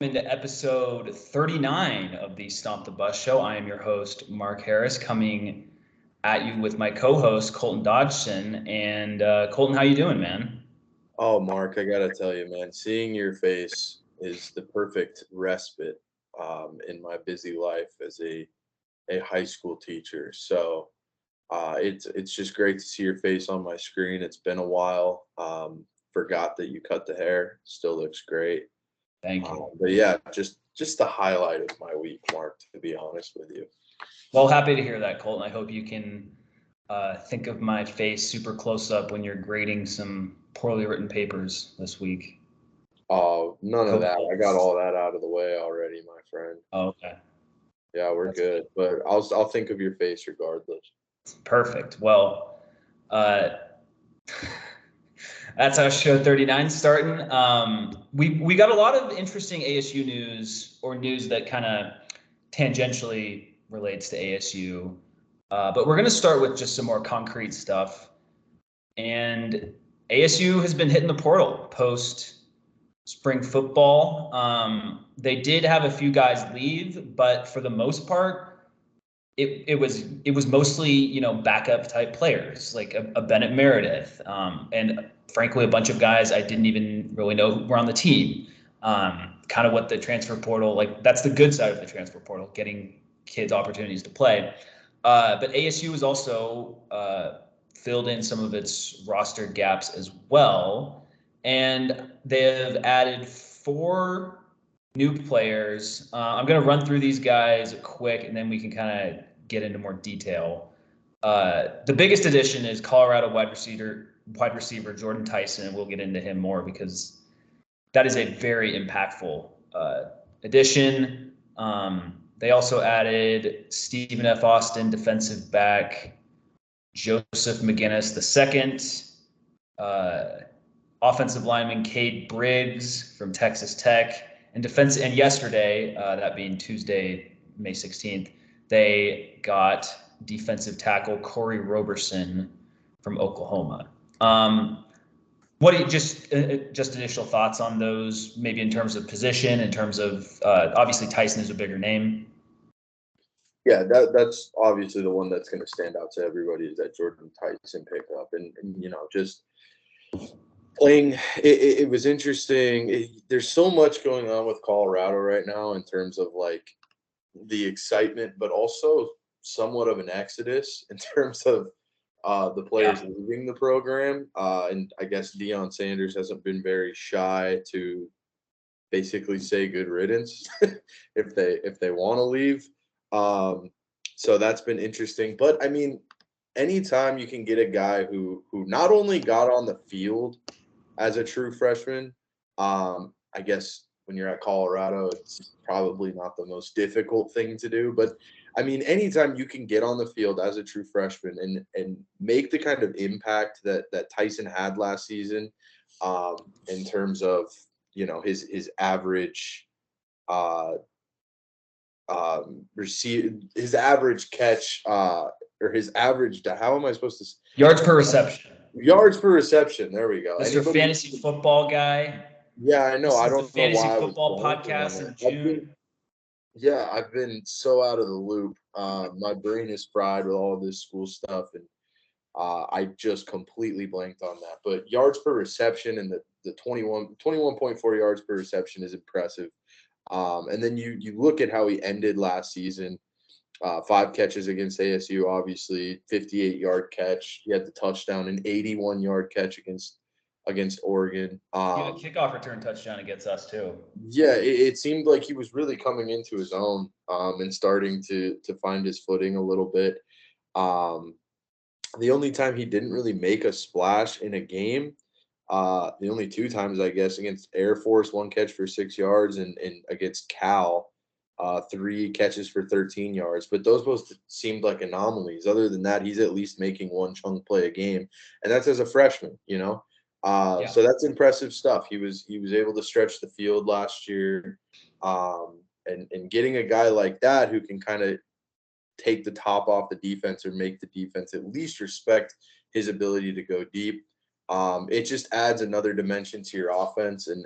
Into episode 39 of the Stomp the Bus show. I am your host, Mark Harris, coming at you with my co-host, Colton Dodgson. And Colton, how you doing, man? Oh, Mark, I gotta tell you, man, seeing your face is the perfect respite in my busy life as a high school teacher. So it's just great to see your face on my screen. It's been a while. Forgot that you cut the hair. Still looks great. Thank you. But yeah, just the highlight of my week, Mark. To be honest with you. Well, happy to hear that, Colton. I hope you can think of my face super close up when you're grading some poorly written papers this week. Oh, none of that. Hopefully. I got all that out of the way already, my friend. Oh, okay. Yeah, we're That's good. But I'll think of your face regardless. perfect. Well, uh, that's how show 39 starting. We got a lot of interesting ASU news or news that kind of tangentially relates to ASU. But we're going to start with just some more concrete stuff. And ASU has been hitting the portal post spring football. They did have a few guys leave, but for the most part, it was mostly backup type players like a Bennett Meredith, and frankly a bunch of guys I didn't even really know were on the team. Kind of what the transfer portal, like, that's the good side of the transfer portal, getting kids opportunities to play. But ASU has also filled in some of its roster gaps as well, and they have added four new players. I'm going to run through these guys quick, and then we can kind of get into more detail. The biggest addition is Colorado wide receiver Jordyn Tyson, and we'll get into him more because that is a very impactful addition. They also added Stephen F. Austin, defensive back, Joseph McGinnis II, offensive lineman Cade Briggs from Texas Tech, and yesterday, that being Tuesday, May 16th, they got defensive tackle Corey Roberson from Oklahoma. What do you just initial thoughts on those? Maybe in terms of position, in terms of obviously Tyson is a bigger name. Yeah, that's obviously the one that's going to stand out to everybody is that Jordyn Tyson pickup, and just playing. It was interesting. There's so much going on with Colorado right now in terms of like the excitement, but also somewhat of an exodus in terms of the players Yeah. leaving the program. And I guess Deion Sanders hasn't been very shy to basically say good riddance if they want to leave. Um, so that's been interesting. But I mean, anytime you can get a guy who not only got on the field as a true freshman, I guess when you're at Colorado, it's probably not the most difficult thing to do. But I mean, anytime you can get on the field as a true freshman and make the kind of impact that Tyson had last season, in terms of his average uh receive his average catch or his average how am I supposed to Yards per reception. yards per reception, there we go. Mr. Anybody, Fantasy Football Guy. yeah, I know, This I is the don't know Fantasy why I was Football blanking on Podcast that. in June. Yeah, I've been so out of the loop. My brain is fried with all of this school stuff, and I just completely blanked on that. But yards per reception and the 21.4 yards per reception is impressive. And then you look at how he ended last season. 5 catches against ASU, obviously 58-yard catch. He had the touchdown, an 81-yard catch against Oregon. He had a kickoff return touchdown against us too. Yeah, it seemed like he was really coming into his own, and starting to find his footing a little bit. Um, the only time he didn't really make a splash in a game, the only 2 times, I guess, against Air Force, 1 catch for 6 yards, and against Cal, 3 catches for 13 yards. But those both seemed like anomalies. Other than that, he's at least making one chunk play a game, and that's as a freshman. Yeah. So that's impressive stuff. He was able to stretch the field last year, and getting a guy like that who can kind of take the top off the defense or make the defense at least respect his ability to go deep. It just adds another dimension to your offense, and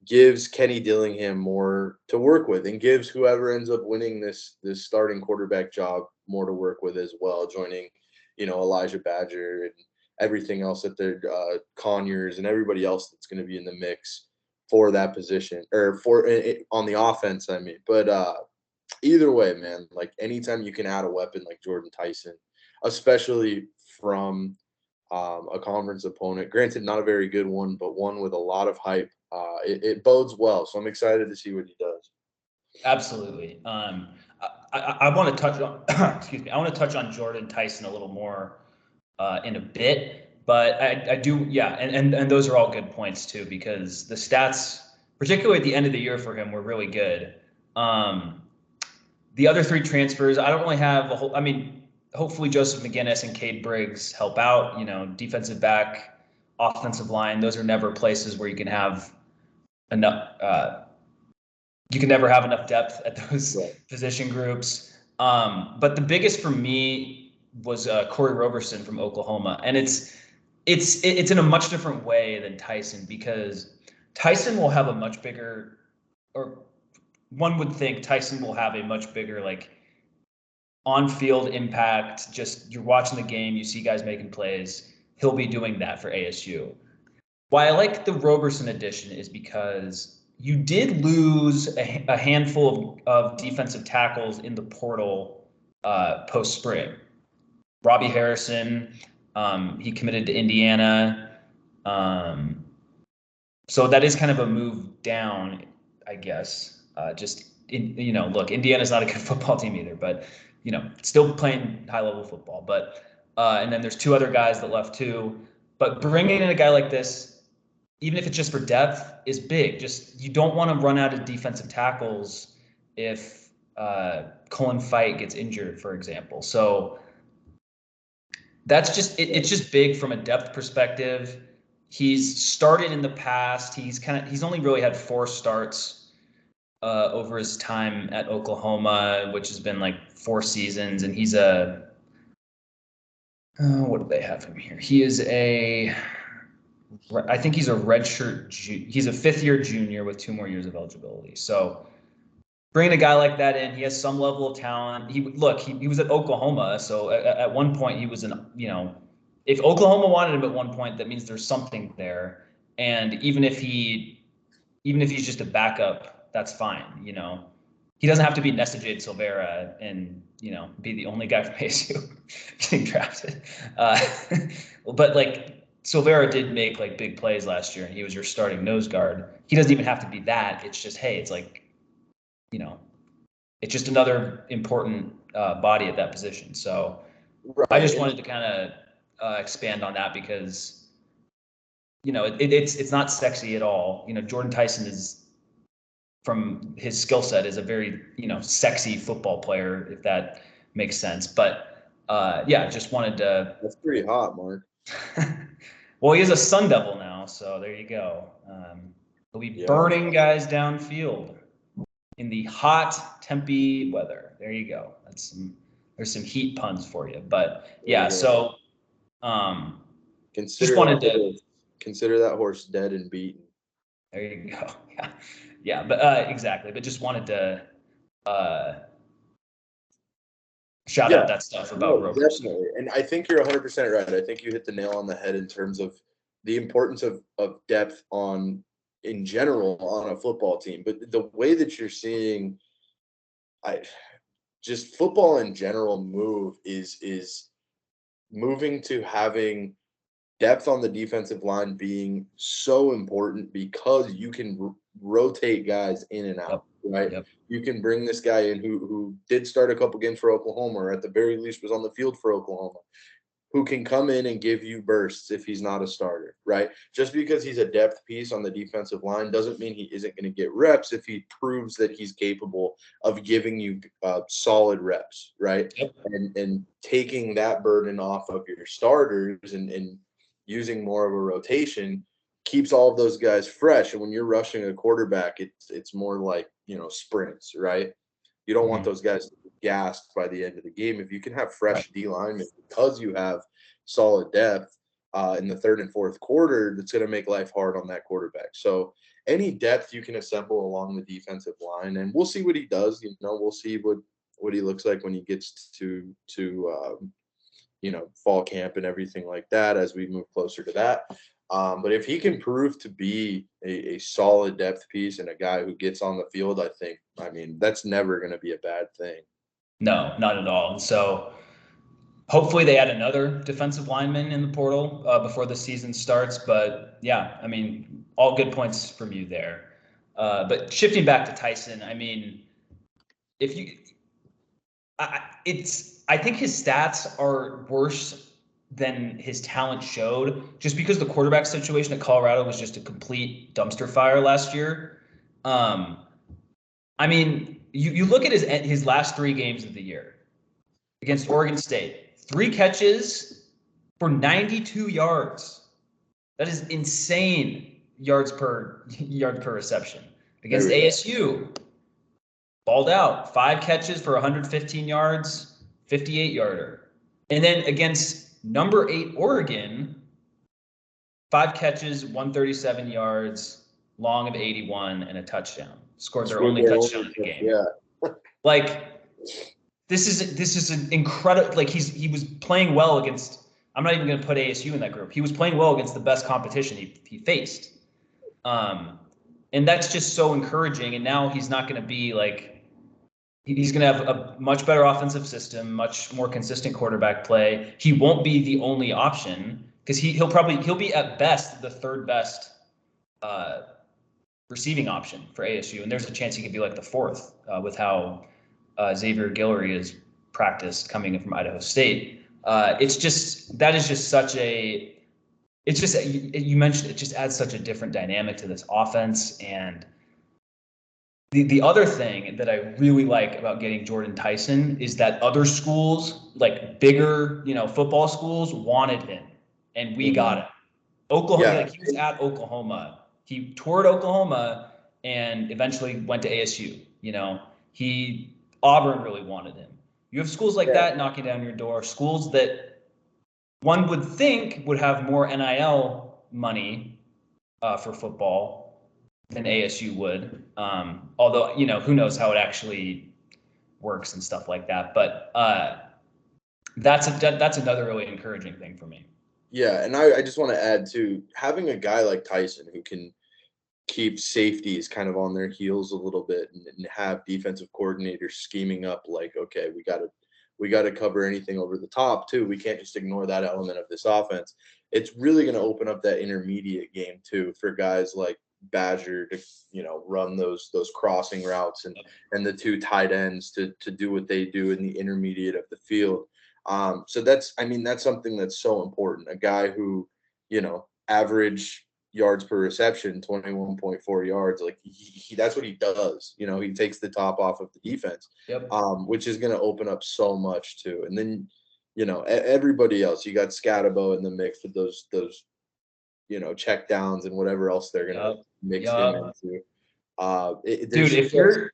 gives Kenny Dillingham more to work with, and gives whoever ends up winning this starting quarterback job more to work with as well, joining, Elijah Badger and everything else that they're Conyers and everybody else that's going to be in the mix for that position, or for it, on the offense, I mean. But either way, man, like anytime you can add a weapon like Jordyn Tyson, especially from a conference opponent, granted not a very good one, but one with a lot of hype, it bodes well. So I'm excited to see what he does. Absolutely. I want to touch on, excuse me, I want to touch on Jordyn Tyson a little more in a bit, but I do, yeah, and those are all good points too, because the stats, particularly at the end of the year for him, were really good. The other three transfers, I don't really have a whole, I mean, hopefully Joseph McGinnis and Cade Briggs help out, defensive back, offensive line. Those are never places where you can have enough, you can never have enough depth at those position groups. But the biggest for me was Corey Roberson from Oklahoma, and it's in a much different way than Tyson, because Tyson will have a much bigger, or one would think Tyson will have a much bigger like on-field impact. Just you're watching the game, you see guys making plays. He'll be doing that for ASU. Why I like the Roberson addition is because you did lose a handful of defensive tackles in the portal post spring. Robbie Harrison, he committed to Indiana. So that is kind of a move down, I guess. Look, Indiana's not a good football team either, but still playing high level football. But and then there's two other guys that left too. But bringing in a guy like this, even if it's just for depth, is big. Just you don't want to run out of defensive tackles if Colin Fight gets injured, for example. So that's just it's just big from a depth perspective. He's started in the past. He's only really had 4 starts over his time at Oklahoma, which has been like 4 seasons, and he's what do they have him here? I think he's a redshirt. He's a 5th-year junior with 2 more years of eligibility. So bringing a guy like that in, he has some level of talent. He was at Oklahoma, so at one point he was if Oklahoma wanted him at one point, that means there's something there. And even if he's just a backup, that's fine. He doesn't have to be Nesta Jade Silvera and be the only guy from ASU getting drafted. But like Silvera did make like big plays last year, and he was your starting nose guard. He doesn't even have to be that. It's just, hey, it's like, it's just another important body at that position. So I just wanted to kind of expand on that, because it's not sexy at all. Jordyn Tyson is, from his skill set, is a very sexy football player, if that makes sense. But just wanted to. That's pretty hot, Mark. Well, he is a Sun Devil now, so there you go. He'll be burning guys downfield in the hot Tempe weather. There you go. There's some heat puns for you. But yeah, so just wanted to consider that horse dead and beaten. There you go. Yeah, but exactly. But just wanted to shout out that stuff about Roberson. Definitely. And I think you're 100% right. I think you hit the nail on the head in terms of the importance of depth in general on a football team. But the way that you're seeing just football in general move is moving to having depth on the defensive line being so important, because you can rotate guys in and out, right? Yep. You can bring this guy in who did start a couple games for Oklahoma, or at the very least was on the field for Oklahoma, who can come in and give you bursts if he's not a starter, right? Just because he's a depth piece on the defensive line doesn't mean he isn't going to get reps if he proves that he's capable of giving you solid reps, right? Yep. And taking that burden off of your starters and using more of a rotation keeps all of those guys fresh. And when you're rushing a quarterback, it's more like, sprints, right? You don't want those guys to be gassed by the end of the game. If you can have fresh D linemen because you have solid depth in the third and fourth quarter, that's going to make life hard on that quarterback. So any depth you can assemble along the defensive line, and we'll see what he does. We'll see what he looks like when he gets to fall camp and everything like that as we move closer to that. But if he can prove to be a solid depth piece and a guy who gets on the field, I mean, that's never going to be a bad thing. No, not at all. And so hopefully they add another defensive lineman in the portal before the season starts. But yeah, I mean, all good points from you there. But shifting back to Tyson, I mean, if you, I think his stats are worse than his talent showed, just because the quarterback situation at Colorado was just a complete dumpster fire last year. I mean, you look at his last 3 games of the year against Oregon State, 3 catches for 92 yards. That is insane yards per reception. Against ASU, balled out, 5 catches for 115 yards, 58-yarder. And then against number 8 Oregon, 5 catches, 137 yards, long of 81, and a touchdown. Scored their only touchdown in the game. Yeah. Like, this is an incredible. Like, he was playing well against. I'm not even going to put ASU in that group. He was playing well against the best competition he faced, and that's just so encouraging. And now he's not going to be like. He's going to have a much better offensive system, much more consistent quarterback play. He won't be the only option because he'll be at best the 3rd best receiving option for ASU, and there's a chance he could be like the 4th with how Xavier Guillory is practiced coming in from Idaho State. It's just such a. It's just you mentioned it just adds such a different dynamic to this offense. And the other thing that I really like about getting Jordyn Tyson is that other schools, like bigger football schools, wanted him, and we got him. Oklahoma, he was at Oklahoma. He toured Oklahoma and eventually went to ASU. Auburn really wanted him. You have schools like that knocking down your door, schools that one would think would have more NIL money for football than ASU would. Although, who knows how it actually works and stuff like that. But that's another really encouraging thing for me. Yeah, and I just want to add to having a guy like Tyson who can keep safeties kind of on their heels a little bit and have defensive coordinators scheming up like, okay, we got to cover anything over the top too. We can't just ignore that element of this offense. It's really going to open up that intermediate game too for guys like Badger to run those crossing routes and the 2 tight ends to do what they do in the intermediate of the field. So that's something that's so important. A guy who, average yards per reception, 21.4 yards. Like he that's what he does. He takes the top off of the defense, which is going to open up so much too. And then, everybody else, you got Scatabo in the mix with those check downs and whatever else they're going to mix him into.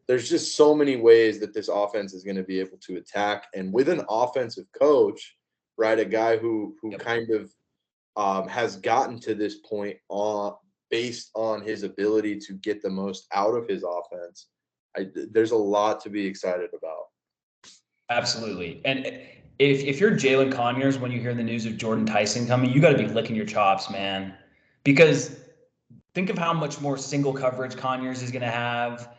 There's just so many ways that this offense is going to be able to attack. And with an offensive coach, right, a guy who kind of has gotten to this point based on his ability to get the most out of his offense, there's a lot to be excited about. Absolutely. And if you're Jalen Conyers, when you hear the news of Jordyn Tyson coming, you got to be licking your chops, man. Because think of how much more single coverage Conyers is going to have.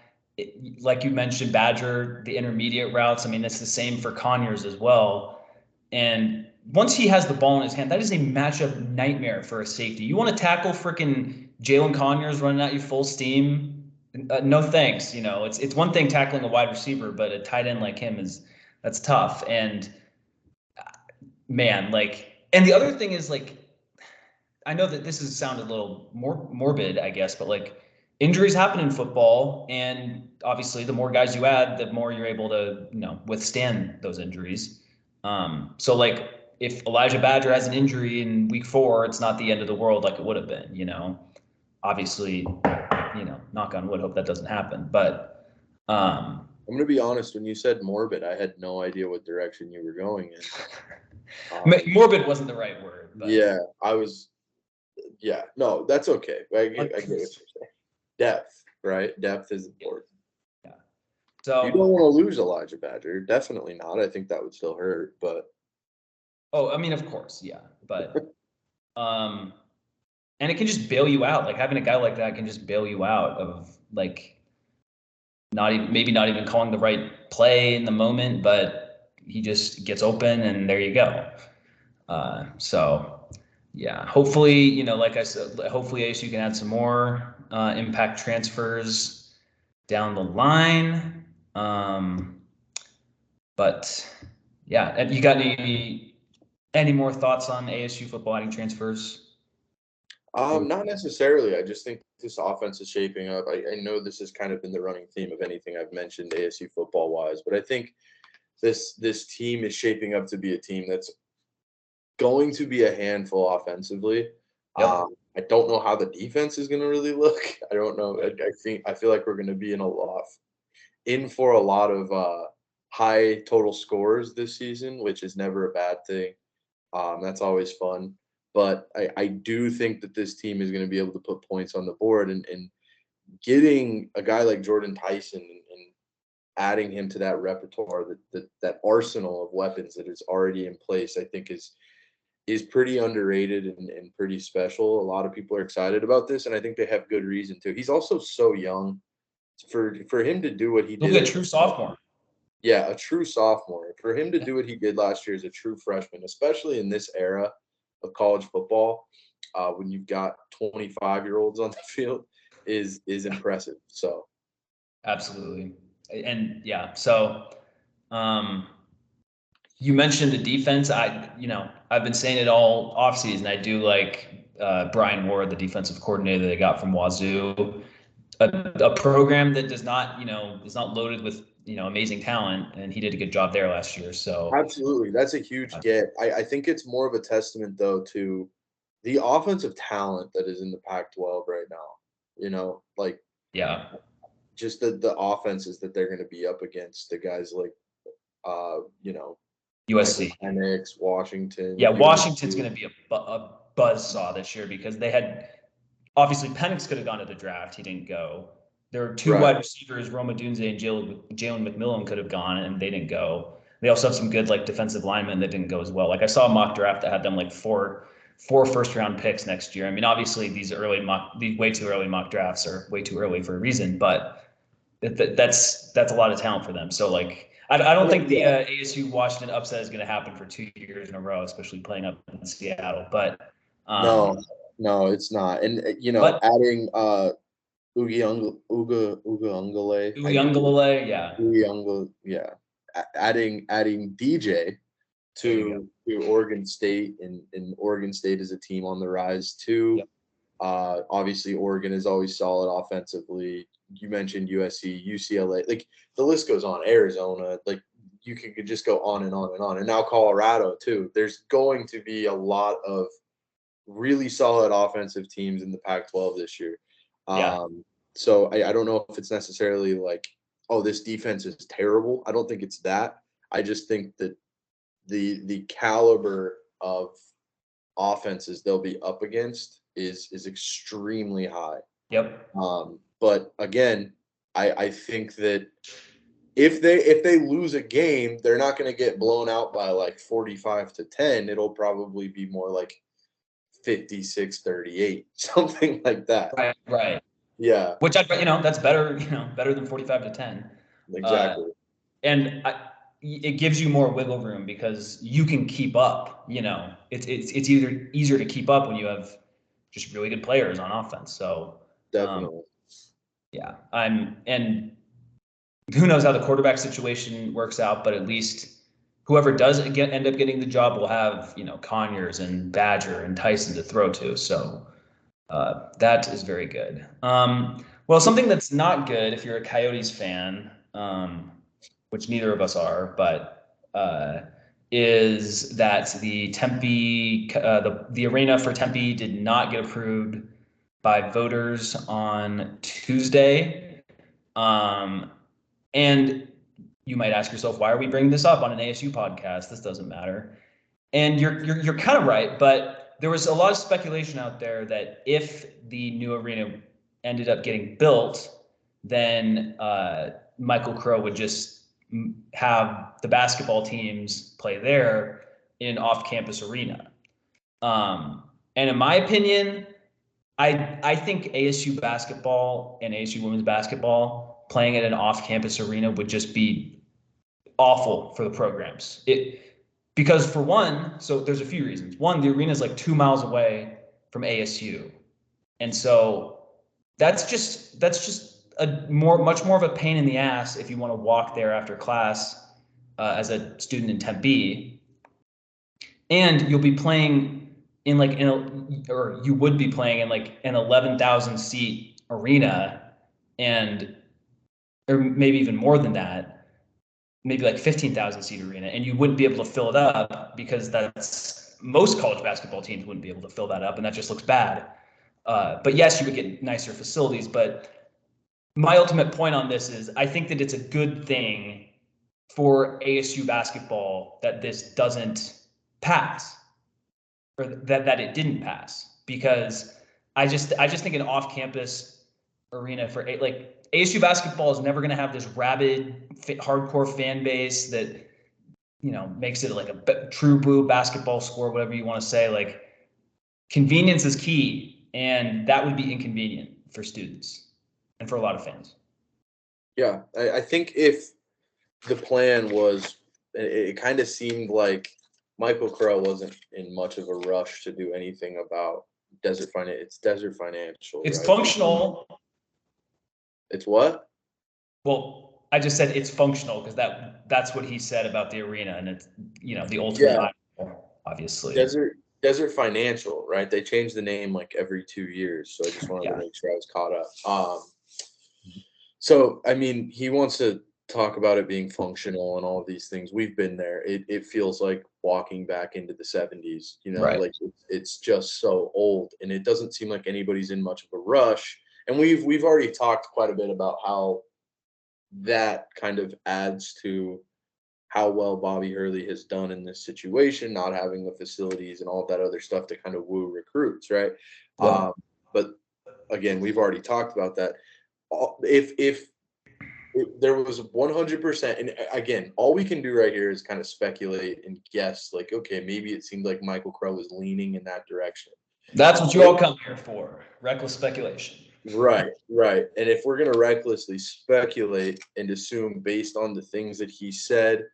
Like you mentioned, Badger, the intermediate routes. I mean, it's the same for Conyers as well. And once he has the ball in his hand, that is a matchup nightmare for a safety. You want to tackle freaking Jalen Conyers running at you full steam? No thanks. It's one thing tackling a wide receiver, but a tight end like him that's tough. And man, and the other thing is I know that this has sounded a little more morbid, I guess, but injuries happen in football, and obviously the more guys you add, the more you're able to, withstand those injuries. So if Elijah Badger has an injury in week 4, it's not the end of the world like it would have been, obviously, knock on wood, hope that doesn't happen. But I'm going to be honest, when you said morbid, I had no idea what direction you were going in. Morbid wasn't the right word. But. Yeah, I was. Yeah, no, that's okay. I get what you're saying. depth, right? Depth is important. Yeah. You So, don't want to lose Elijah Badger. Definitely not. I think that would still hurt, but I mean, of course, yeah, but and it can just bail you out. Like having a guy like that can just bail you out of like maybe not even calling the right play in the moment, but he just gets open and there you go. So yeah, hopefully, like I said, hopefully ASU can add some more impact transfers down the line. But yeah, and you got any more thoughts on ASU football adding transfers? Not necessarily. I just think this offense is shaping up. I know this has kind of been the running theme of anything I've mentioned ASU football wise, but I think this team is shaping up to be a team that's going to be a handful offensively. Yep. I don't know how the defense is going to really look. I don't know. I feel like we're going to be in for a lot of high total scores this season, which is never a bad thing. That's always fun. But I do think that this team is going to be able to put points on the board, and getting a guy like Jordyn Tyson and adding him to that repertoire, that arsenal of weapons that is already in place, I think is pretty underrated and pretty special. A lot of people are excited about this, and I think they have good reason to. He's also so young. For him to do what he He'll did, be a true sophomore. yeah, a true sophomore. For him to do what he did last year as a true freshman, especially in this era of college football, when you've got 25-year-olds on the field, is impressive. So Absolutely. And yeah, so you mentioned the defense. I've been saying it all offseason. I do like Brian Ward, the defensive coordinator they got from Wazoo, a program that does not, is not loaded with, amazing talent, and he did a good job there last year. So absolutely, that's a huge get. I think it's more of a testament though to the offensive talent that is in the Pac-12 right now. Like yeah, just the offenses that they're going to be up against, the guys like Michael USC. Penix, Washington, Yeah, Washington's USC. going to be a buzzsaw this year because they had obviously Penix could have gone to the draft. He didn't go. There were two Right. wide receivers, Roma Dunze and Jalen McMillan could have gone, and they didn't go. They also have some good like defensive linemen that didn't go as well. Like I saw a mock draft that had them like four first round picks next year. I mean, obviously these way too early mock drafts are way too early for a reason, but that's a lot of talent for them. So like I don't think the ASU Washington upset is going to happen for 2 years in a row, especially playing up in Seattle. But No, it's not. And adding Uiagalelei, yeah. Yeah. Adding DJ to Oregon State, and Oregon State is a team on the rise too. Yep. Obviously Oregon is always solid offensively. You mentioned USC, UCLA, like the list goes on. Arizona, like you could just go on and on and on. And now Colorado too. There's going to be a lot of really solid offensive teams in the Pac-12 this year. So I don't know if it's necessarily like, oh, this defense is terrible. I don't think it's that. I just think that the caliber of offenses they'll be up against is extremely high. Yep. But again, I think that if they lose a game, they're not going to get blown out by like 45-10. It'll probably be more like 56-38, something like that. Right. Yeah. Which that's better, better than 45-10. Exactly. And it gives you more wiggle room because you can keep up. It's either easier to keep up when you have just really good players on offense. So definitely. Yeah, and who knows how the quarterback situation works out, but at least whoever does end up getting the job will have Conyers and Badger and Tyson to throw to. So that is very good. Well, something that's not good if you're a Coyotes fan, which neither of us are, but is that the Tempe, the arena for Tempe did not get approved by voters on Tuesday. And you might ask yourself, why are we bringing this up on an ASU podcast? This doesn't matter. And you're kind of right, but there was a lot of speculation out there that if the new arena ended up getting built, then Michael Crow would just have the basketball teams play there in an off-campus arena. And in my opinion, I think ASU basketball and ASU women's basketball playing at an off-campus arena would just be awful for the programs. Because for one, so there's a few reasons. One, the arena is like 2 miles away from ASU, and so that's just much more of a pain in the ass if you want to walk there after class as a student in Tempe, and you'll be playing or you would be playing in like an 11,000 seat arena, or maybe even more than that. Maybe like 15,000 seat arena, and you wouldn't be able to fill it up because most college basketball teams wouldn't be able to fill that up, and that just looks bad. But yes, you would get nicer facilities. But my ultimate point on this is I think that it's a good thing for ASU basketball that this doesn't pass, or that it didn't pass, because I just think an off-campus arena for like ASU basketball is never going to have this rabid, hardcore fan base that, makes it like a true blue basketball score, whatever you want to say. Like, convenience is key, and that would be inconvenient for students and for a lot of fans. Yeah, I think if the plan was, it kind of seemed like Michael Crow wasn't in much of a rush to do anything about Desert Financial. It's Desert Financial. It's right? functional. It's what? Well, I just said it's functional because that's what he said about the arena, and it's the ultimate obviously. Desert Financial, right? They change the name like every 2 years, so I just wanted to make sure I was caught up. So I mean, he wants to talk about it being functional and all of these things. We've been there. It feels like walking back into the 70s. Right. Like it's just so old, and it doesn't seem like anybody's in much of a rush. And we've already talked quite a bit about how that kind of adds to how well Bobby Hurley has done in this situation, not having the facilities and all of that other stuff to kind of woo recruits, right? Yeah. But again, we've already talked about that. If there was 100%, and again, all we can do right here is kind of speculate and guess, like, okay, maybe it seemed like Michael Crow was leaning in that direction. That's what you all come here for, reckless speculation. Right. And if we're going to recklessly speculate and assume based on the things that he said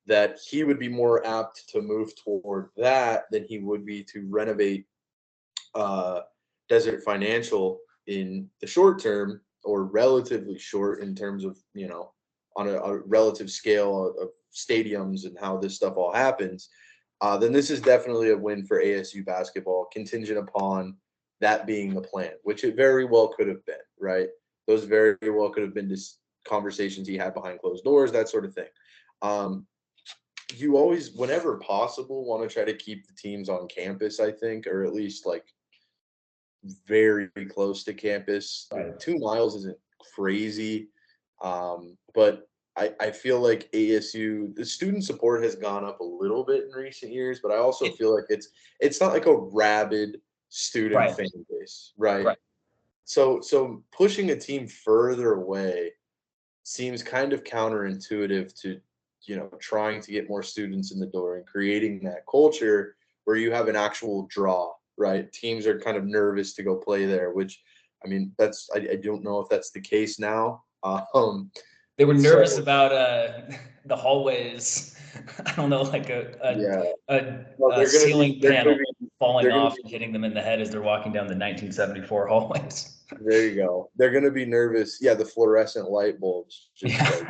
that he would be more apt to move toward that than he would be to renovate Desert Financial in the short term, or relatively short in terms of, on a relative scale of stadiums and how this stuff all happens, then this is definitely a win for ASU basketball, contingent upon that being the plan, which it very well could have been, right? Those very well could have been just conversations he had behind closed doors, that sort of thing. You always, whenever possible, want to try to keep the teams on campus, I think, or at least like very close to campus. Right. 2 miles isn't crazy, but I feel like ASU, the student support has gone up a little bit in recent years, but I also feel like it's not like a rabid student fan base, right? So pushing a team further away seems kind of counterintuitive to, trying to get more students in the door and creating that culture where you have an actual draw, right? Teams are kind of nervous to go play there, which, I mean, I don't know if that's the case now. They were nervous about the hallways. I don't know, like a ceiling panel falling off and hitting them in the head as they're walking down the 1974 hallways. There you go. They're going to be nervous. Yeah, the fluorescent light bulbs just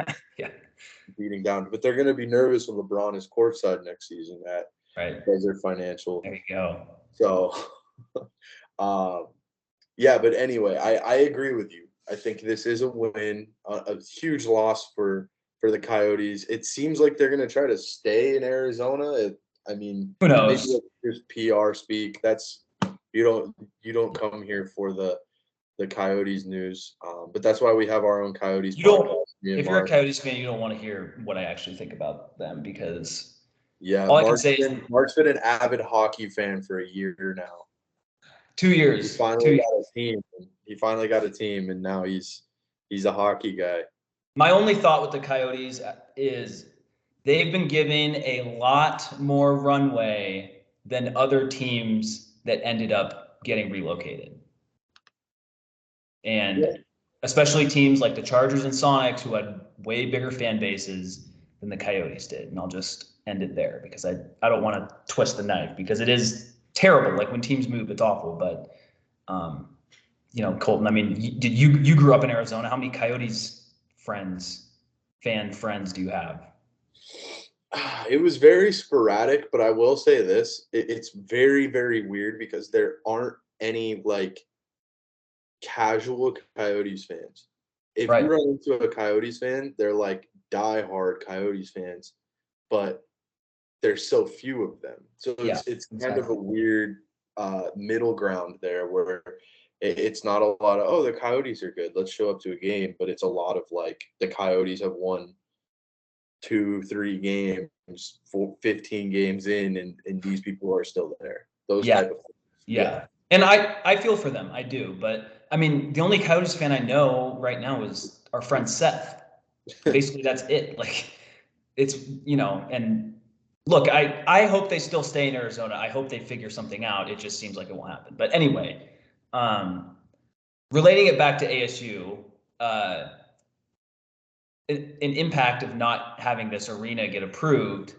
beating down. But they're going to be nervous when LeBron is courtside next season at Desert Financial. There you go. So, but anyway, I agree with you. I think this is a win, a huge loss for the Coyotes. It seems like they're going to try to stay in Arizona. I mean, who knows? Maybe there's PR speak. That's you don't come here for the Coyotes news, but that's why we have our own Coyotes. If you're a Coyotes fan, you don't want to hear what I actually think about them, because all I can say is Mark's been an avid hockey fan for a year now. 2 years. He finally got a team. He finally got a team, and now he's a hockey guy. My only thought with the Coyotes is they've been given a lot more runway than other teams that ended up getting relocated. And especially teams like the Chargers and Sonics, who had way bigger fan bases than the Coyotes did. And I'll just end it there because I don't want to twist the knife, because it is terrible. Like when teams move, it's awful. But Colton, I mean, you grew up in Arizona? How many Coyotes fan friends do you have? It was very sporadic, but I will say this: it's very, very weird because there aren't any like casual Coyotes fans. If Right. you run into a Coyotes fan, they're like diehard Coyotes fans, but there's so few of them. So it's kind of a weird middle ground there where it's not a lot of, the Coyotes are good, let's show up to a game, but it's a lot of like the Coyotes have won 2-3 games, 15 games in, and these people are still there. Those type of things. Yeah. And I feel for them. I do. But I mean, the only Coyotes fan I know right now is our friend Seth. Basically, that's it. Like, it's, and look, I hope they still stay in Arizona. I hope they figure something out. It just seems like it won't happen. But anyway, relating it back to ASU, an impact of not having this arena get approved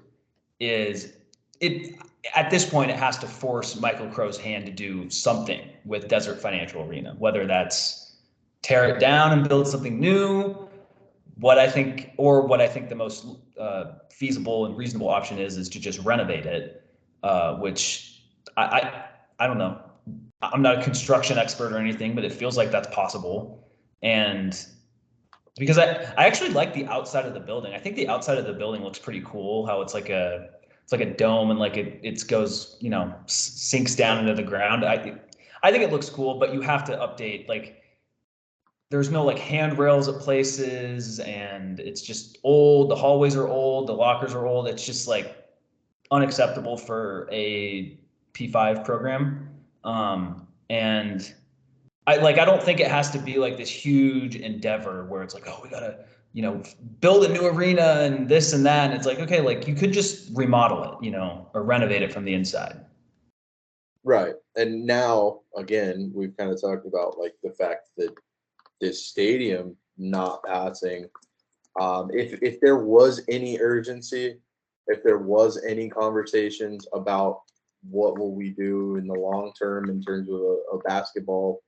is it at this point, it has to force Michael Crow's hand to do something with Desert Financial Arena, whether that's tear it down and build something new. What I think the most feasible and reasonable option is to just renovate it, which I don't know. I'm not a construction expert or anything, but it feels like that's possible. And because I actually like the outside of the building. I think the outside of the building looks pretty cool. How it's like a dome, and like it goes, sinks down into the ground. I think it looks cool, but you have to update, like there's no like handrails at places, and it's just old. The hallways are old, the lockers are old. It's just like unacceptable for a P5 program. And I don't think it has to be like this huge endeavor where it's like, oh, we gotta, build a new arena and this and that. And it's like, okay, like you could just remodel it, or renovate it from the inside. Right. And now, again, we've kind of talked about like the fact that this stadium not passing. If there was any urgency, if there was any conversations about what will we do in the long term in terms of a basketball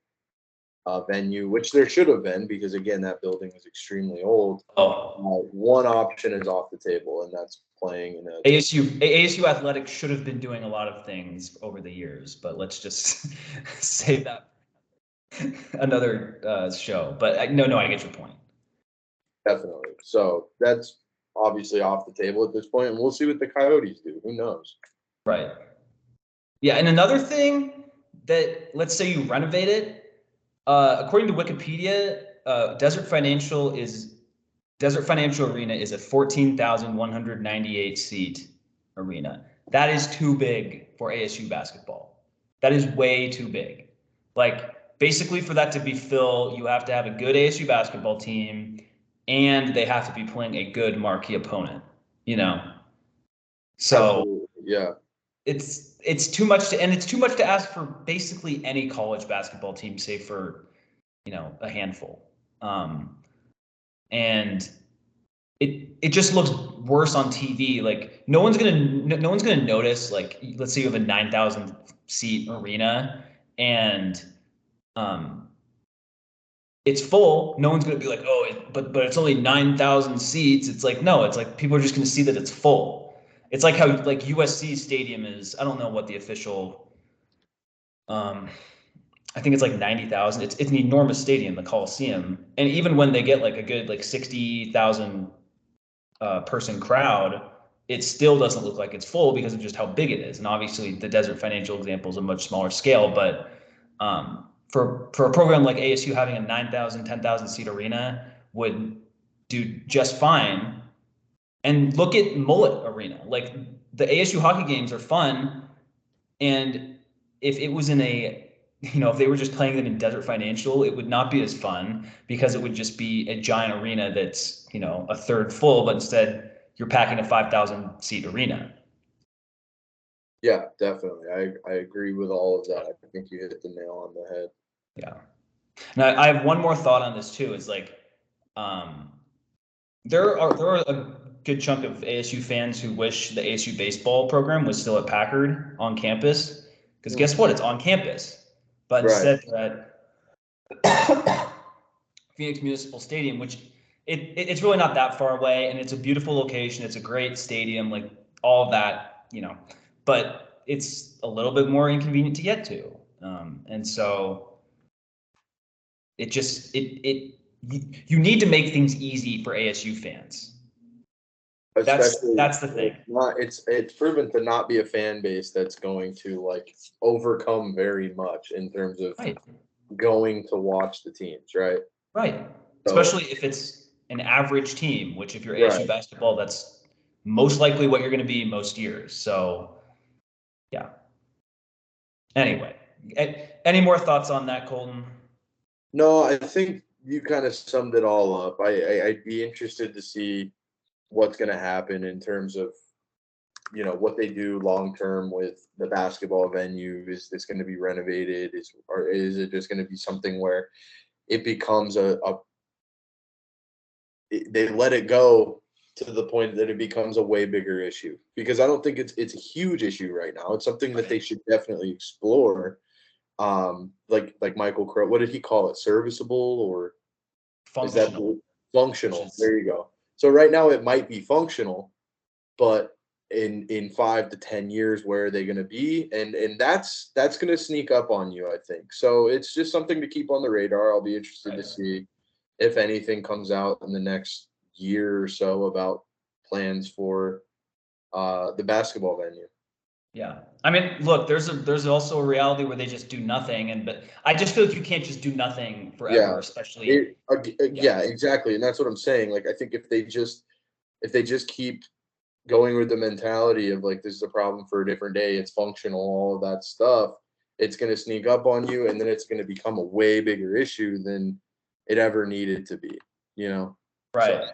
venue, which there should have been, because again, that building is extremely old. One option is off the table, and that's playing in a ASU Athletics should have been doing a lot of things over the years, but let's just save that another show. But no, I get your point. Definitely. So that's obviously off the table at this point, and we'll see what the Coyotes do. Who knows? Right. Yeah, and another thing that, let's say you renovate it, according to Wikipedia, Desert Financial Arena is a 14,198 seat arena. That is too big for ASU basketball. That is way too big. Like, basically, for that to be filled, you have to have a good ASU basketball team, and they have to be playing a good marquee opponent. So absolutely. Yeah, it's too much to ask for basically any college basketball team, save for a handful. And it just looks worse on TV. Like no one's gonna notice. Like, let's say you have a 9,000 seat arena and it's full. No one's gonna be like, oh, but it's only 9,000 seats. It's like, no, it's like people are just gonna see that it's full. It's like how like USC stadium is. I don't know what the official. I think it's like 90,000. It's an enormous stadium, the Coliseum, and even when they get like a good like 60,000 person crowd, it still doesn't look like it's full because of just how big it is. And obviously, the Desert Financial example is a much smaller scale, but for a program like ASU, having a 9,000, 10,000 seat arena would do just fine. And look at Mullet Arena. Like the ASU hockey games are fun, and if it was in a if they were just playing them in Desert Financial, it would not be as fun because it would just be a giant arena that's, a third full, but instead you're packing a 5,000 seat arena. Yeah, definitely. I agree with all of that. I think you hit the nail on the head. Yeah. Now I have one more thought on this too. Is like, there are a good chunk of ASU fans who wish the ASU baseball program was still at Packard on campus, because guess what? It's on campus, but Right. instead at Phoenix Municipal Stadium, which it's really not that far away, and it's a beautiful location. It's a great stadium, like all of that, but it's a little bit more inconvenient to get to, and so it just you need to make things easy for ASU fans. Especially That's the thing. It's proven to not be a fan base that's going to like overcome very much in terms of Right. going to watch the teams, right? Right. So, Especially if it's an average team, which if you're right. ASU basketball, that's most likely what you're going to be most years. So, yeah. Anyway, any more thoughts on that, Colton? No, I think you kind of summed it all up. I'd be interested to see what's going to happen in terms of what they do long term with the basketball venue. Is this going to be renovated? Or is it just going to be something where it becomes they let it go to the point that it becomes a way bigger issue? Because I don't think it's a huge issue right now. It's something that they should definitely explore. Like Michael Crow, what did he call it? Serviceable, or is that Functional. functional? There you go. So right now it might be functional, but in 5 to 10 years, where are they going to be? And that's going to sneak up on you, I think. So it's just something to keep on the radar. I'll be interested to see if anything comes out in the next year or so about plans for the basketball venue. Yeah. I mean, look, there's also a reality where they just do nothing, but I just feel like you can't just do nothing forever, especially. Yeah, exactly. And that's what I'm saying. Like, I think if they just keep going with the mentality of like, this is a problem for a different day, it's functional, all of that stuff, it's going to sneak up on you, and then it's going to become a way bigger issue than it ever needed to be, Right. So.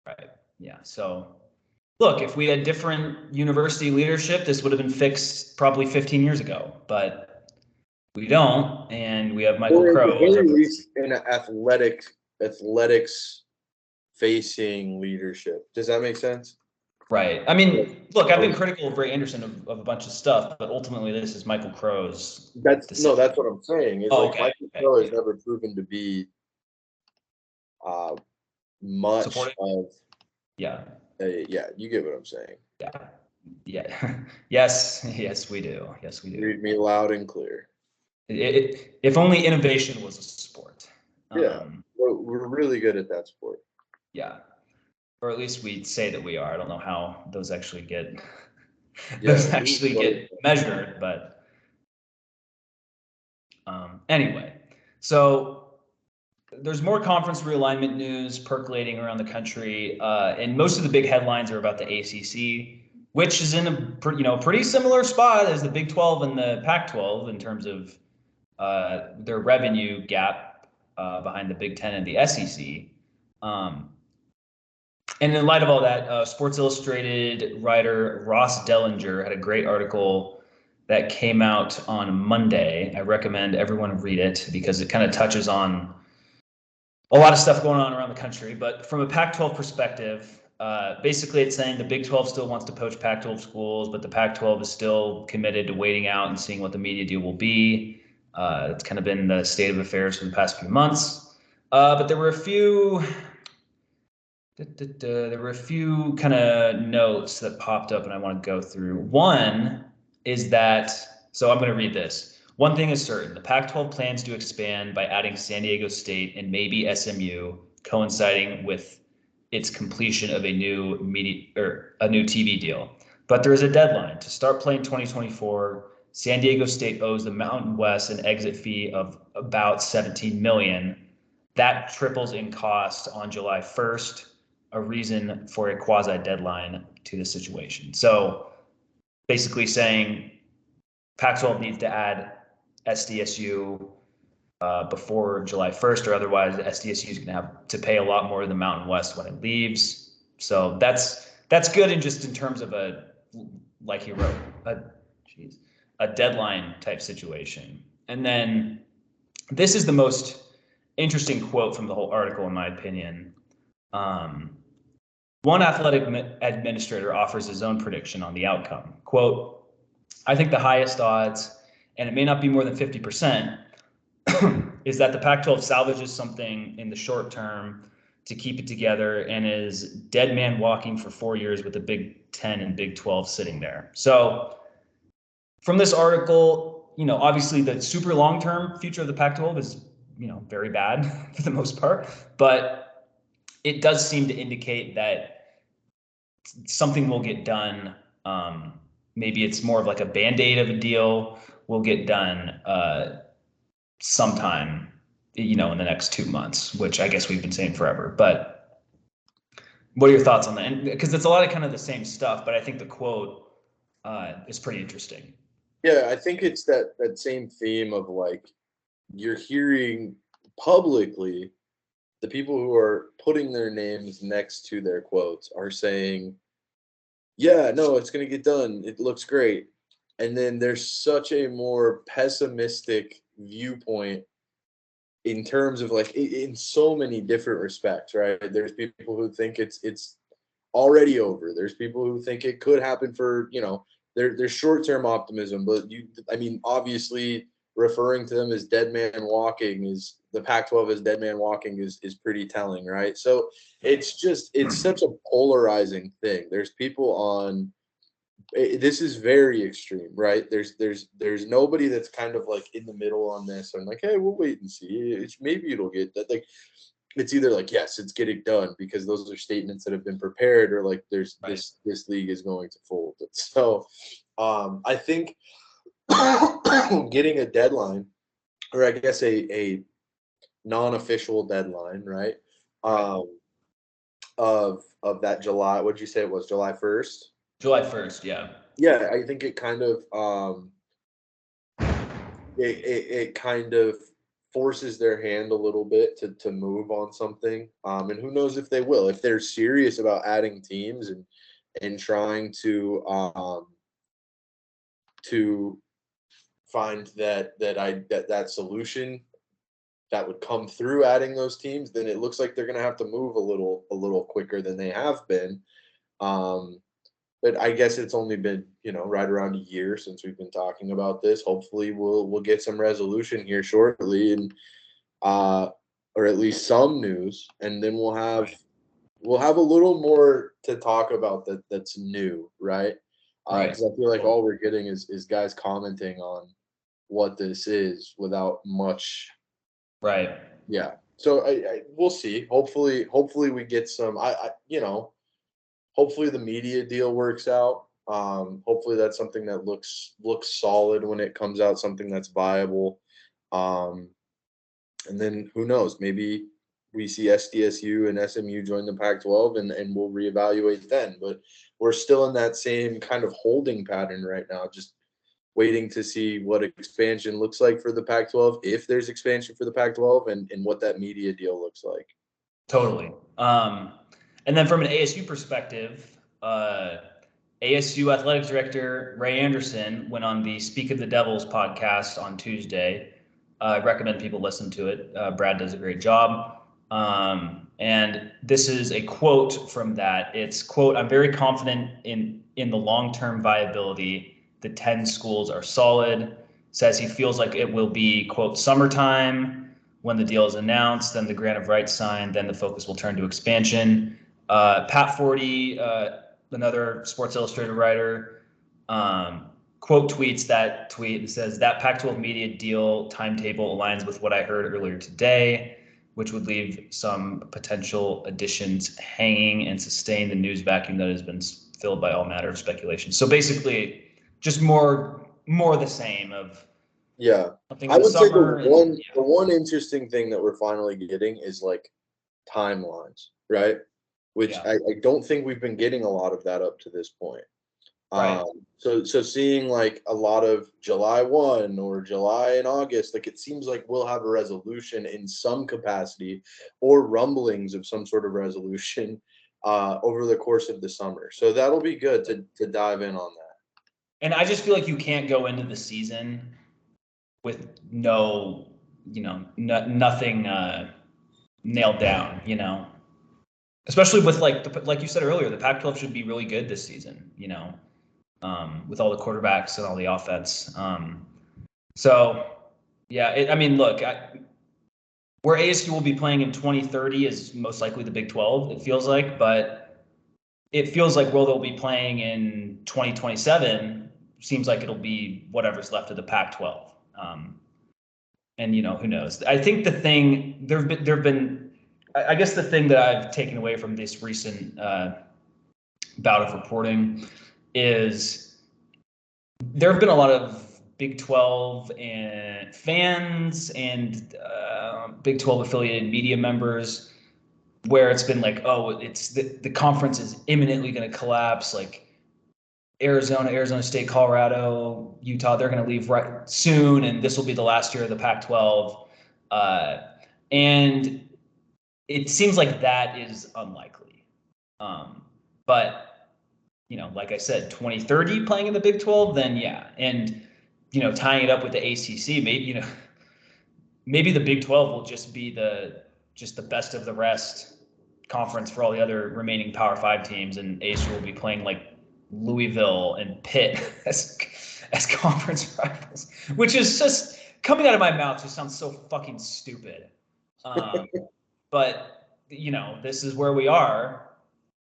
Right. Yeah. So look, if we had different university leadership, this would have been fixed probably 15 years ago, but we don't. And we have Michael Crow. Or at the very least, in an athletics facing leadership. Does that make sense? Right. I mean, look, I've been critical of Ray Anderson of a bunch of stuff, but ultimately this is Michael Crow's decision. That's what I'm saying. Is Michael Crow has never proven to be much supportive of. Yeah. Yeah, you get what I'm saying. Yeah. Yeah. Yes, we do. Yes, we do. Read me loud and clear. If only innovation was a sport. Yeah, we're really good at that sport. Yeah. Or at least we'd say that we are. I don't know how those actually get measured, but anyway. So there's more conference realignment news percolating around the country, and most of the big headlines are about the ACC, which is in a pretty similar spot as the Big 12 and the Pac-12 in terms of their revenue gap behind the Big 10 and the SEC. And in light of all that, Sports Illustrated writer Ross Dellinger had a great article that came out on Monday. I recommend everyone read it because it kind of touches on a lot of stuff going on around the country. But from a Pac-12 perspective, basically it's saying the Big 12 still wants to poach Pac-12 schools, but the Pac-12 is still committed to waiting out and seeing what the media deal will be. It's kind of been the state of affairs for the past few months. But there were a few kind of notes that popped up and I want to go through. One is that, so I'm going to read this. One thing is certain, the Pac-12 plans to expand by adding San Diego State and maybe SMU, coinciding with its completion of a new TV deal. But there is a deadline. To start playing 2024, San Diego State owes the Mountain West an exit fee of about $17 million. That triples in cost on July 1st. A reason for a quasi deadline to the situation. So basically saying Pac-12 needs to add SDSU before July 1st, or otherwise SDSU is going to have to pay a lot more to the Mountain West when it leaves. So that's good, and just in terms of like he wrote, a deadline type situation. And then this is the most interesting quote from the whole article, in my opinion. One athletic administrator offers his own prediction on the outcome. Quote, "I think the highest odds, and it may not be more than 50%, is that the Pac-12 salvages something in the short term to keep it together and is dead man walking for 4 years with the Big 10 and Big 12 sitting there." So from this article, obviously the super long-term future of the Pac-12 is, very bad for the most part, but it does seem to indicate that something will get done. Maybe it's more of like a Band-Aid of a deal will get done sometime, in the next 2 months, which I guess we've been saying forever. But what are your thoughts on that? And because it's a lot of kind of the same stuff, but I think the quote is pretty interesting. Yeah, I think it's that same theme of like, you're hearing publicly the people who are putting their names next to their quotes are saying, yeah, no, it's going to get done. It looks great. And then there's such a more pessimistic viewpoint in terms of like in so many different respects, right? There's people who think it's already over. There's people who think it could happen for, there's short-term optimism, but obviously referring to them as dead man walking is the Pac-12 as dead man walking is pretty telling, right? So it's such a polarizing thing. There's people on this is very extreme, right? There's nobody that's kind of like in the middle on this. I'm like, hey, we'll wait and see. Maybe it'll get that. Like, it's either like, yes, it's getting done because those are statements that have been prepared, or like there's right. this league is going to fold. So I think getting a deadline, or I guess a non-official deadline, right? Of that July, what'd you say it was, July 1st? July 1st, yeah. Yeah, I think it kind of it kind of forces their hand a little bit to move on something. And who knows if they will, if they're serious about adding teams and trying to find that solution that would come through adding those teams, then it looks like they're going to have to move a little quicker than they have been. But I guess it's only been, right around a year since we've been talking about this. Hopefully we'll get some resolution here shortly, and or at least some news, and then we'll have a little more to talk about that's new, right? Because I feel like all we're getting is guys commenting on what this is without much. Right. Yeah. So we'll see. Hopefully we get some. Hopefully the media deal works out. Hopefully that's something that looks solid when it comes out, something that's viable. And then who knows? Maybe we see SDSU and SMU join the Pac-12, and we'll reevaluate then. But we're still in that same kind of holding pattern right now, just waiting to see what expansion looks like for the Pac-12, if there's expansion for the Pac-12, and what that media deal looks like. Totally. And then from an ASU perspective, ASU athletic director Ray Anderson went on the Speak of the Devils podcast on Tuesday. I recommend people listen to it. Brad does a great job. And this is a quote from that. It's, quote, "I'm very confident in the long-term viability. The 10 schools are solid." Says he feels like it will be, quote, "summertime when the deal is announced, then the grant of rights signed, then the focus will turn to expansion." Pat Forty, another Sports Illustrated writer, quote tweets that tweet and says, "That Pac-12 media deal timetable aligns with what I heard earlier today, which would leave some potential additions hanging and sustain the news vacuum that has been filled by all matter of speculation." So basically, just more the same of. Yeah, I would say the one interesting thing that we're finally getting is like timelines, right? Which I don't think we've been getting a lot of that up to this point. Right. So seeing like a lot of July 1 or July and August, like it seems like we'll have a resolution in some capacity or rumblings of some sort of resolution over the course of the summer. So that'll be good to dive in on that. And I just feel like you can't go into the season with no, nothing nailed down, especially with like you said earlier, the Pac-12 should be really good this season, with all the quarterbacks and all the offense. So yeah, I mean, look, where ASU will be playing in 2030 is most likely the Big 12. It feels like, but it feels like where they'll be playing in 2027 seems like it'll be whatever's left of the Pac-12. And who knows? I think the thing there've been, I guess the thing that I've taken away from this recent bout of reporting is there have been a lot of Big 12 and fans and Big 12 affiliated media members where it's been like, oh, it's the conference is imminently going to collapse. Like Arizona State, Colorado, Utah, they're going to leave right soon, and this will be the last year of the Pac-12. And it seems like that is unlikely. But like I said, 2030 playing in the Big 12, then yeah, and tying it up with the ACC, maybe the Big 12 will just be the best of the rest conference for all the other remaining Power 5 teams, and ASU will be playing like Louisville and Pitt as conference rivals, which is just coming out of my mouth just sounds so fucking stupid. But this is where we are,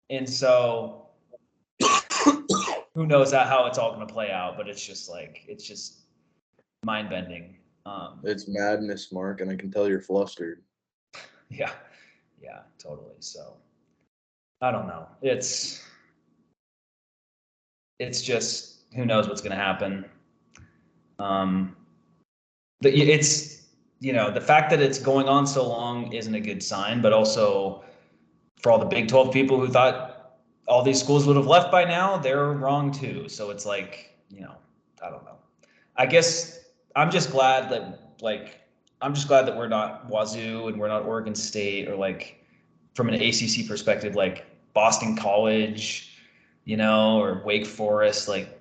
and so who knows how it's all going to play out? But it's just mind bending. It's madness, Mark, and I can tell you're flustered. Yeah, totally. So I don't know. It's just who knows what's going to happen. It's the fact that it's going on so long isn't a good sign, but also for all the Big 12 people who thought all these schools would have left by now, they're wrong too. So it's like, I don't know. I guess I'm just glad that we're not Wazoo and we're not Oregon State, or like from an ACC perspective, like Boston College, or Wake Forest. Like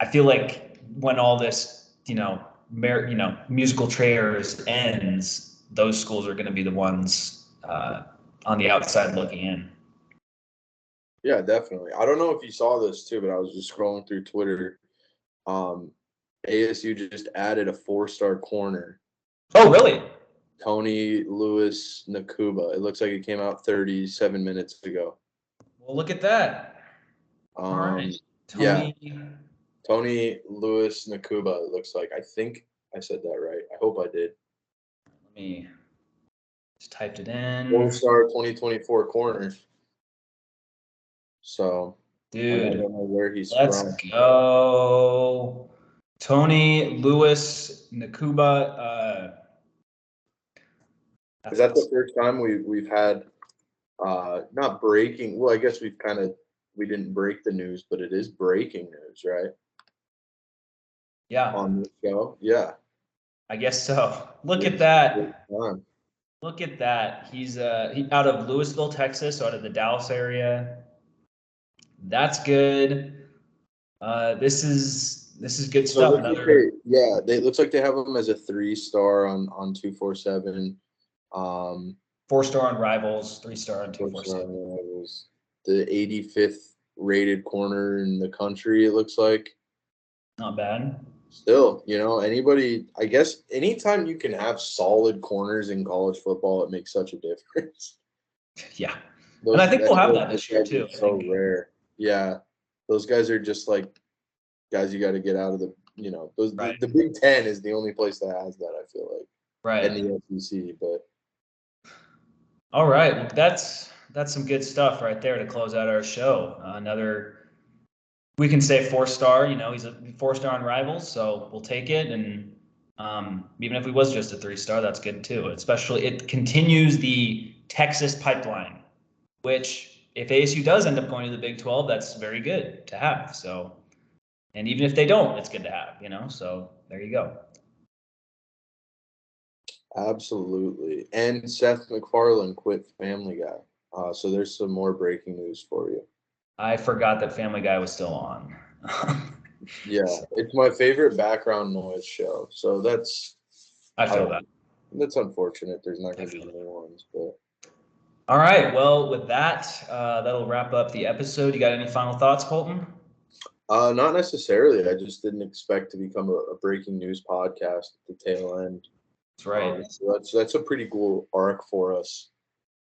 I feel like when all this, musical chairs ends, those schools are going to be the ones on the outside looking in. Yeah, definitely. I don't know if you saw this too, but I was just scrolling through Twitter. ASU just added a 4-star corner. Oh, really? Tony Lewis Nakuba. It looks like it came out 37 minutes ago. Well, look at that. All right. Tony. Yeah. Tony Lewis Nakuba, it looks like. I think I said that right. I hope I did. Let me just typed it in. 4-star 2024 corner. So, dude, I don't know where he's let's from. Go. Tony Lewis Nakuba. Is that the first time we've had not breaking? Well, I guess we didn't break the news, but it is breaking news, right? Yeah. On the show, yeah. I guess so. Look at that. Look at that. He's out of Louisville, Texas, so out of the Dallas area. That's good. This is good stuff. It looks like they have him as a 3-star on 247. 4-star on Rivals, 3-star on 247. The 85th rated corner in the country, it looks like. Not bad. Still, anybody, I guess anytime you can have solid corners in college football, it makes such a difference. Yeah. And I think we'll have that this year too. So rare. Yeah. Those guys are just like guys you got to get out of the, right. The Big Ten is the only place that has that, I feel like. Right. And the SEC, but. All right. Well, that's some good stuff right there to close out our show. We can say 4-star, he's a 4-star on Rivals, so we'll take it. And even if he was just a 3-star, that's good too. Especially it continues the Texas pipeline, which if ASU does end up going to the Big 12, that's very good to have. So, and even if they don't, it's good to have, you know. So there you go. Absolutely. And Seth MacFarlane quit Family Guy. So there's some more breaking news for you. I forgot that Family Guy was still on. Yeah, it's my favorite background noise show. So I feel that. That's unfortunate. There's not going to be new ones, but. All right. Well, with that, that'll wrap up the episode. You got any final thoughts, Colton? Not necessarily. I just didn't expect to become a breaking news podcast at the tail end. That's right. So that's a pretty cool arc for us.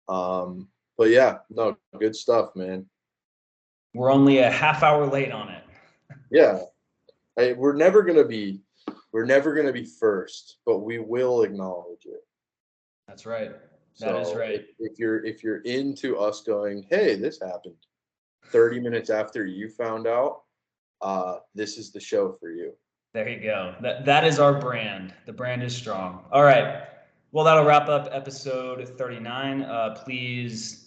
But yeah, no, good stuff, man. We're only a half hour late on it. Yeah, we're never gonna be first, but we will acknowledge it. That's right. That is right. If you're into us going, hey, this happened 30 minutes after you found out, this is the show for you. There you go. That is our brand. The brand is strong. All right. Well, that'll wrap up episode 39. Please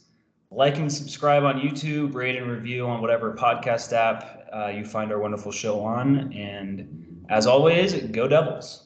like and subscribe on YouTube, rate and review on whatever podcast app you find our wonderful show on. And as always, go Devils.